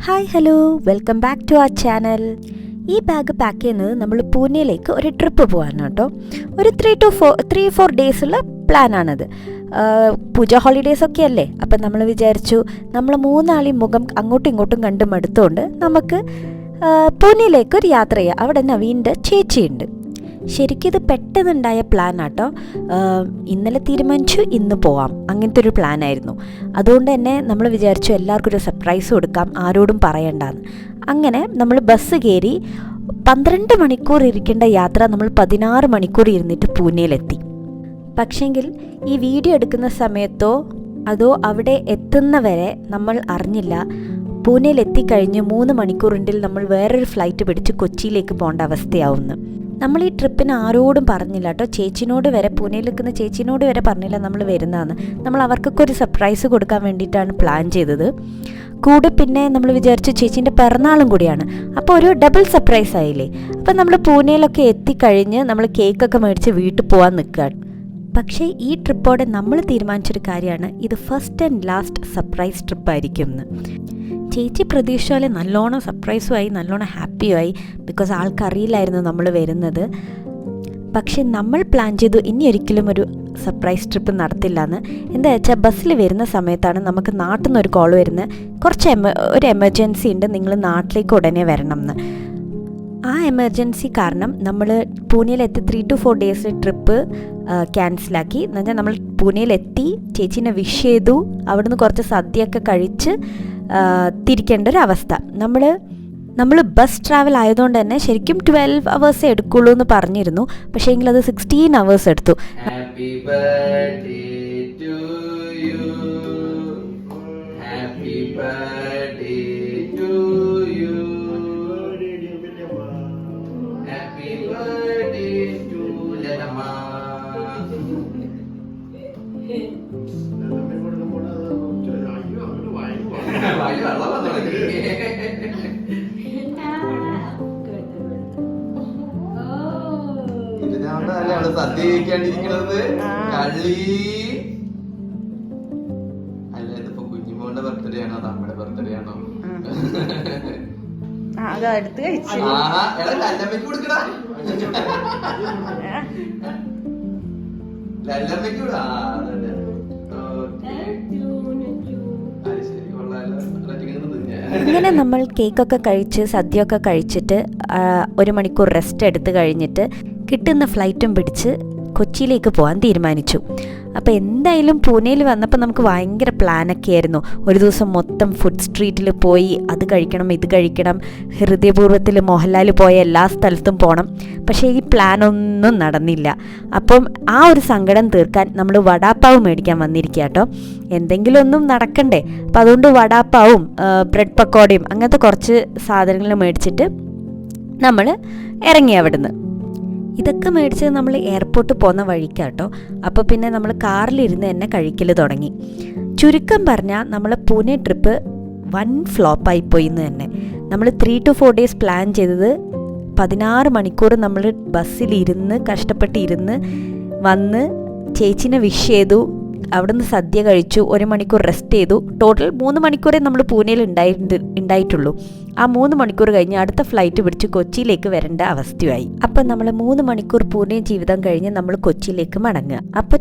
Hi hello welcome back to our channel. ഈ bag pack ചെയ്യുന്നത് നമ്മൾ പൂനെയിലേക്ക് ഒരു ട്രിപ്പ് പോകാനാണ് കേട്ടോ. ഒരു 3-4 ഡേയ്സുള്ള പ്ലാനാണത്. പൂജ ഹോളിഡേയ്സ് ഒക്കെ അല്ലേ, അപ്പം നമ്മൾ വിചാരിച്ചു നമ്മൾ മൂന്നാളി മുഖം അങ്ങോട്ടും ഇങ്ങോട്ടും കണ്ട് മടുത്തുകൊണ്ട് നമുക്ക് പൂനെയിലേക്ക് ഒരു യാത്ര ചെയ്യാം. അവിടെ നവീൻ്റെ ചേച്ചിയുണ്ട്. ശരിക്കും ഇത് പെട്ടെന്നുണ്ടായ പ്ലാനാട്ടോ. ഇന്നലെ തീരുമാനിച്ചു ഇന്ന് പോവാം, അങ്ങനത്തെ ഒരു പ്ലാനായിരുന്നു. അതുകൊണ്ട് തന്നെ നമ്മൾ വിചാരിച്ചു എല്ലാവർക്കും ഒരു സർപ്രൈസ് കൊടുക്കാം, ആരോടും പറയണ്ടെന്ന്. അങ്ങനെ നമ്മൾ ബസ് കയറി 12 മണിക്കൂർ ഇരിക്കേണ്ട യാത്ര നമ്മൾ 16 മണിക്കൂർ ഇരുന്നിട്ട് പൂനെയിലെത്തി. പക്ഷേങ്കിൽ ഈ വീഡിയോ എടുക്കുന്ന സമയത്തോ അതോ അവിടെ എത്തുന്നവരെ നമ്മൾ അറിഞ്ഞില്ല, പൂനെയിൽ എത്തിക്കഴിഞ്ഞ് 3 മണിക്കൂറിൻ്റെ നമ്മൾ വേറൊരു ഫ്ലൈറ്റ് പിടിച്ച് കൊച്ചിയിലേക്ക് പോകേണ്ട അവസ്ഥയാവുന്നു. നമ്മൾ ഈ ട്രിപ്പിന് ആരോടും പറഞ്ഞില്ല കേട്ടോ. ചേച്ചിനോട് വരെ, പൂനെയിൽ നിൽക്കുന്ന ചേച്ചിനോട് വരെ പറഞ്ഞില്ല നമ്മൾ വരുന്നതാണ്. നമ്മൾ അവർക്കൊക്കെ ഒരു സർപ്രൈസ് കൊടുക്കാൻ വേണ്ടിയിട്ടാണ് പ്ലാൻ ചെയ്തത്. കൂടെ പിന്നെ നമ്മൾ വിചാരിച്ചു ചേച്ചീൻ്റെ പിറന്നാളും കൂടിയാണ്, അപ്പോൾ ഒരു ഡബിൾ സർപ്രൈസ് ആയില്ലേ. അപ്പം നമ്മൾ പൂനെയിലൊക്കെ എത്തിക്കഴിഞ്ഞ് നമ്മൾ കേക്കൊക്കെ മേടിച്ച് വീട്ടിൽ പോകാൻ നിൽക്കുകയാണ്. പക്ഷേ ഈ ട്രിപ്പോടെ നമ്മൾ തീരുമാനിച്ചൊരു കാര്യമാണ്, ഇത് ഫസ്റ്റ് ആൻഡ് ലാസ്റ്റ് സർപ്രൈസ് ട്രിപ്പായിരിക്കും എന്ന്. ചേച്ചി പ്രതീക്ഷ പോലെ നല്ലോണം സർപ്രൈസുമായി, നല്ലോണം ഹാപ്പിയുമായി. ബിക്കോസ് ആൾക്കറിയില്ലായിരുന്നു നമ്മൾ വരുന്നത്. പക്ഷെ നമ്മൾ പ്ലാൻ ചെയ്തു ഇനി ഒരിക്കലും ഒരു സർപ്രൈസ് ട്രിപ്പ് നടത്തില്ല എന്ന്. എന്താ വെച്ചാൽ ബസ്സിൽ വരുന്ന സമയത്താണ് നമുക്ക് നാട്ടിൽ നിന്ന് ഒരു കോൾ വരുന്നത്, ഒരു എമർജൻസി ഉണ്ട്, നിങ്ങൾ നാട്ടിലേക്ക് ഉടനെ വരണം എന്ന്. ആ എമർജൻസി കാരണം നമ്മൾ പൂനെയിലെത്തി 3-4 ഡേയ്സ് ട്രിപ്പ് ക്യാൻസലാക്കി. എന്ന് വെച്ചാൽ നമ്മൾ പൂനെയിലെത്തി, ചേച്ചീനെ വിഷ് ചെയ്തു, അവിടുന്ന് കുറച്ച് സദ്യയൊക്കെ കഴിച്ച് തിരിക്കേണ്ട ഒരു അവസ്ഥ. നമ്മൾ ബസ് ട്രാവൽ ആയതുകൊണ്ട് തന്നെ ശരിക്കും 12 hours എടുക്കുള്ളൂ എന്ന് പറഞ്ഞിരുന്നു. പക്ഷേ എങ്കിൽ അത് 16 hours എടുത്തു. Happy birthday to you. Happy birthday to you. Happy birthday to Lalama. സദ്യ കഴിക്കാണ്ടിരിക്കണത് കള്ളി അല്ല. ഇതിപ്പോ കുഞ്ഞിമോന്റെ ബർത്ത്ഡേ ആണോ നമ്മുടെ ബർത്ത്ഡേ ആണോ? ലല്ലമ്മയ്ക്ക് കൊടുക്കടാ, ലല്ലമ്മയ്ക്ക് കൂടാ. ഇങ്ങനെ നമ്മൾ കേക്കൊക്കെ കഴിച്ച് സദ്യയൊക്കെ കഴിച്ചിട്ട് 1 മണിക്കൂർ റെസ്റ്റ് എടുത്ത് കഴിഞ്ഞിട്ട് കിട്ടുന്ന ഫ്ലൈറ്റും പിടിച്ച് കൊച്ചിയിലേക്ക് പോകാൻ തീരുമാനിച്ചു. അപ്പോൾ എന്തായാലും പൂനെയിൽ വന്നപ്പോൾ നമുക്ക് ഭയങ്കര പ്ലാനൊക്കെ ആയിരുന്നു. ഒരു ദിവസം മൊത്തം ഫുഡ് സ്ട്രീറ്റിൽ പോയി അത് കഴിക്കണം ഇത് കഴിക്കണം, ഹൃദയപൂർവ്വത്തിൽ മോഹൻലാൽ പോയ എല്ലാ സ്ഥലത്തും പോകണം. പക്ഷേ ഈ പ്ലാനൊന്നും നടന്നില്ല. അപ്പം ആ ഒരു സങ്കടം തീർക്കാൻ നമ്മൾ വടാപ്പാവ് മേടിക്കാൻ വന്നിരിക്കുക കേട്ടോ. എന്തെങ്കിലും ഒന്നും നടക്കണ്ടേ, അപ്പം അതുകൊണ്ട് വടാപ്പാവും ബ്രെഡ് പക്കോടയും അങ്ങനത്തെ കുറച്ച് സാധനങ്ങൾ മേടിച്ചിട്ട് നമ്മൾ ഇറങ്ങി അവിടുന്ന്. ഇതൊക്കെ മേടിച്ചത് നമ്മൾ എയർപോർട്ട് പോകുന്ന വഴിക്കാട്ടോ. അപ്പോൾ പിന്നെ നമ്മൾ കാറിലിരുന്ന് തന്നെ കഴിക്കൽ തുടങ്ങി. ചുരുക്കം പറഞ്ഞാൽ നമ്മളെ പൂനെ ട്രിപ്പ് വൻ ഫ്ലോപ്പായിപ്പോയി എന്ന് തന്നെ. നമ്മൾ 3-4 ഡേയ്സ് പ്ലാൻ ചെയ്തത് 16 മണിക്കൂർ നമ്മൾ ബസ്സിലിരുന്ന് കഷ്ടപ്പെട്ടിരുന്ന് വന്ന് ചേച്ചിനെ വിഷ് ചെയ്തു, അവിടുന്ന് സദ്യ കഴിച്ചു, 1 മണിക്കൂർ റെസ്റ്റ് ചെയ്തു. ടോട്ടൽ 3 മണിക്കൂറേ നമ്മൾ പൂനെയിൽ ഉണ്ടായിട്ടുള്ളൂ. ആ 3 മണിക്കൂർ കഴിഞ്ഞ് അടുത്ത ഫ്ലൈറ്റ് പിടിച്ച് കൊച്ചിയിലേക്ക് വരേണ്ട അവസ്ഥയായി. അപ്പം നമ്മൾ 3 മണിക്കൂർ പൂനെ ജീവിതം കഴിഞ്ഞ് നമ്മൾ കൊച്ചിയിലേക്ക് മടങ്ങുക. അപ്പം